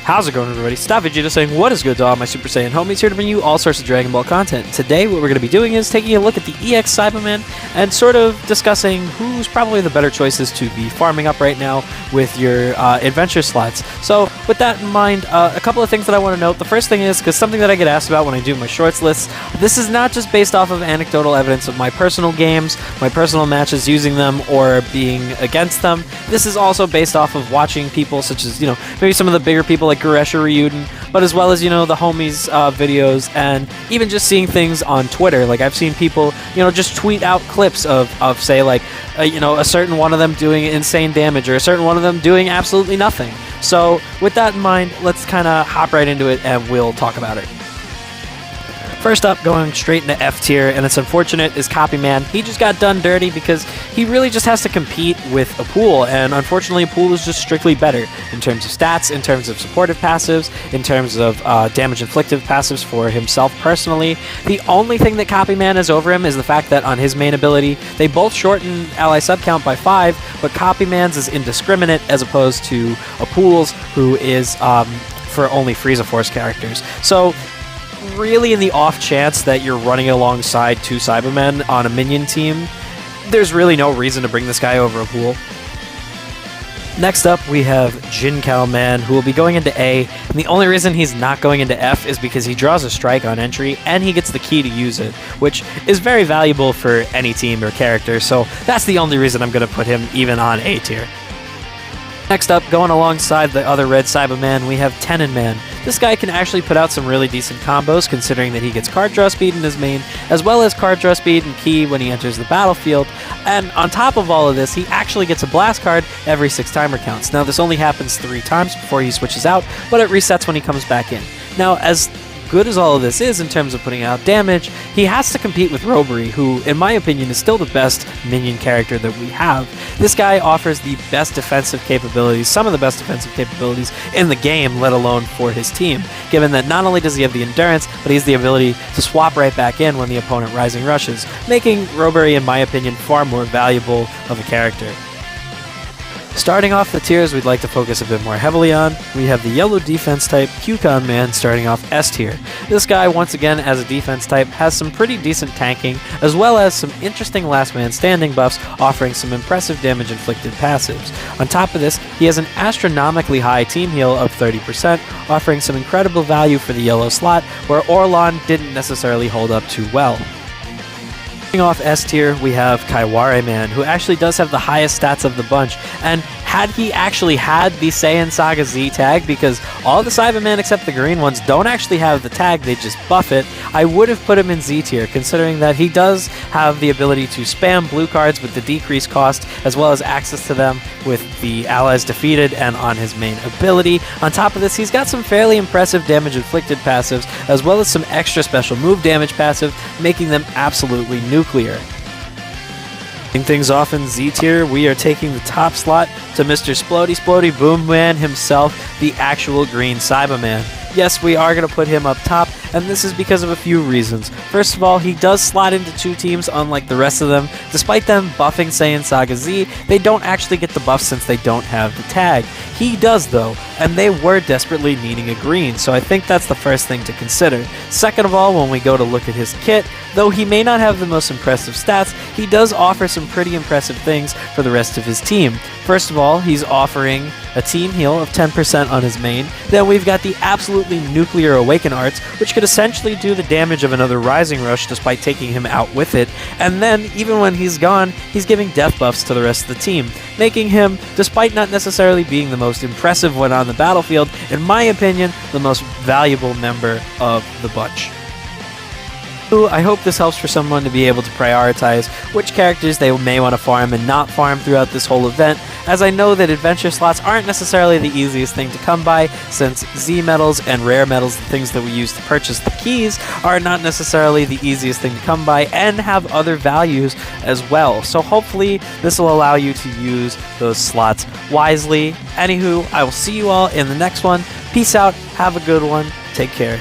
How's it going, everybody? Stop Vegeta saying what is good to all my Super Saiyan homies, here to bring you all sorts of Dragon Ball content. Today what we're going to be doing is taking a look at the EX Saibaman and sort of discussing who's probably the better choices to be farming up right now with your adventure slots. So with that in mind, a couple of things that I want to note. The first thing is, because something that I get asked about when I do my shorts lists, this is not just based off of anecdotal evidence of my personal games, my personal matches using them or being against them. This is also based off of watching people such as, maybe some of the bigger people like Gogeta or Ryuden, but as well as, the homies' videos, and even just seeing things on Twitter. Like, I've seen people, just tweet out clips of say, like, a certain one of them doing insane damage or a certain one of them doing absolutely nothing. So, with that in mind, let's kind of hop right into it and we'll talk about it. First up, going straight into F tier, and it's unfortunate, is Copyman. He just got done dirty because he really just has to compete with a Pool, and unfortunately a Pool is just strictly better in terms of stats, in terms of supportive passives, in terms of damage inflictive passives for himself personally. The only thing that Copyman has over him is the fact that on his main ability, they both shorten ally sub count by 5, but Copyman's is indiscriminate as opposed to a Pool's, who is for only Frieza Force characters. So really, in the off chance that you're running alongside two Saibamen on a minion team, there's really no reason to bring this guy over a Pool. Next up, we have Jinkao Man, who will be going into A, and the only reason he's not going into F is because he draws a strike on entry, and he gets the key to use it, which is very valuable for any team or character, so that's the only reason I'm going to put him even on A tier. Next up, going alongside the other red Saibaman, we have Tenon Man. This guy can actually put out some really decent combos, considering that he gets card draw speed in his main, as well as card draw speed and ki when he enters the battlefield. And on top of all of this, he actually gets a blast card every 6 timer counts. Now, this only happens 3 times before he switches out, but it resets when he comes back in. Now, as good as all of this is in terms of putting out damage, he has to compete with Robbery, who, in my opinion, is still the best minion character that we have. This guy offers the best defensive capabilities, some of the best defensive capabilities in the game, let alone for his team, given that not only does he have the endurance, but he has the ability to swap right back in when the opponent rising rushes, making Robbery, in my opinion, far more valuable of a character. Starting off the tiers we'd like to focus a bit more heavily on, we have the yellow defense type Qcon Man starting off S tier. This guy, once again as a defense type, has some pretty decent tanking, as well as some interesting last man standing buffs, offering some impressive damage inflicted passives. On top of this, he has an astronomically high team heal of 30%, offering some incredible value for the yellow slot, where Orlan didn't necessarily hold up too well. Off S tier, we have Kaiware Man, who actually does have the highest stats of the bunch, and had he actually had the Saiyan Saga Z tag, because all the Saibamen except the green ones don't actually have the tag, they just buff it, I would have put him in Z tier, considering that he does have the ability to spam blue cards with the decreased cost, as well as access to them with the allies defeated and on his main ability. On top of this, he's got some fairly impressive damage inflicted passives, as well as some extra special move damage passive, making them absolutely nuclear. Things off in Z tier, we are taking the top slot to Mr. Splody Splody Boom Man himself, the actual green Saibaman. Yes, we are going to put him up top, and this is because of a few reasons. First of all, he does slot into 2 teams unlike the rest of them. Despite them buffing Saiyan Saga Z, they don't actually get the buff since they don't have the tag. He does though, and they were desperately needing a green, so I think that's the first thing to consider. Second of all, when we go to look at his kit, though he may not have the most impressive stats, he does offer some pretty impressive things for the rest of his team. First of all, he's offering a team heal of 10% on his main. Then we've got the absolutely nuclear Awaken Arts, which could essentially do the damage of another Rising Rush despite taking him out with it. And then, even when he's gone, he's giving death buffs to the rest of the team, making him, despite not necessarily being the most impressive when on the battlefield, in my opinion, the most valuable member of the bunch. I hope this helps for someone to be able to prioritize which characters they may want to farm and not farm throughout this whole event, as I know that adventure slots aren't necessarily the easiest thing to come by, since Z medals and rare medals, the things that we use to purchase the keys, are not necessarily the easiest thing to come by and have other values as well. So hopefully this will allow you to use those slots wisely. Anywho, I will see you all in the next one. Peace out, have a good one, take care.